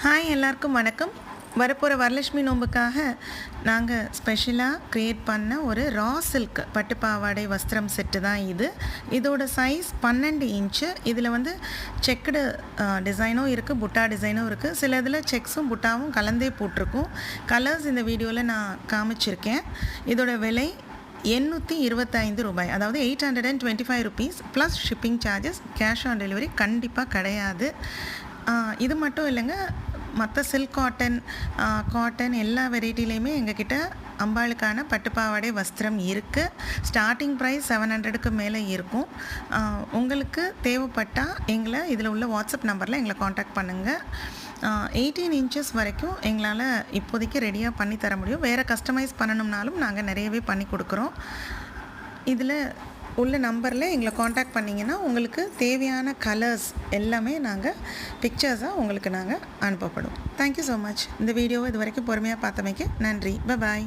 Hi எல்லாருக்கும் வணக்கம். வரப்போகிற வரலட்சுமி நோம்புக்காக நாங்கள் ஸ்பெஷலாக க்ரியேட் பண்ண ஒரு ரா சில்க் பட்டு பாவாடை வஸ்திரம் செட்டு தான் இது. இதோட சைஸ் 12 இன்ச்சு. இதில் வந்து செக்குடு டிசைனும் இருக்குது, புட்டா டிசைனும் இருக்குது. சில இதில் செக்ஸும் புட்டாவும் கலந்தே போட்டிருக்கும். கலர்ஸ் இந்த வீடியோவில் நான் காமிச்சிருக்கேன். இதோட விலை 825 ரூபாய், அதாவது 825 rupees plus shipping charges. Cash on delivery கண்டிப்பாக கிடையாது. இது மட்டும் இல்லைங்க, மற்ற சில்க் காட்டன் எல்லா வெரைட்டிலையுமே எங்ககிட்ட அம்பாளுக்கான பட்டுப்பாவாடை வஸ்திரம் இருக்குது. ஸ்டார்டிங் ப்ரைஸ் 700க்கு மேலே இருக்கும். உங்களுக்கு தேவைப்பட்டால் எங்களை இதில் உள்ள வாட்ஸ்அப் நம்பரில் எங்களை காண்டாக்ட் பண்ணுங்கள். 18 இன்ச்சஸ் வரைக்கும் எங்களால் இப்போதைக்கு ரெடியாக பண்ணி தர முடியும். வேறு கஸ்டமைஸ் பண்ணணும்னாலும் நாங்கள் நிறையவே பண்ணி கொடுக்குறோம். இதில் உள்ள நம்பரில் எங்களை காண்டாக்ட் பண்ணிங்கன்னா உங்களுக்கு தேவையான கலர்ஸ் எல்லாமே நாங்கள் பிக்சர்ஸாக உங்களுக்கு நாங்கள் அனுப்பப்படும். Thank you so much. இந்த வீடியோவை இது வரைக்கும் பொறுமையாக பார்த்தமைக்கு நன்றி. பாய்.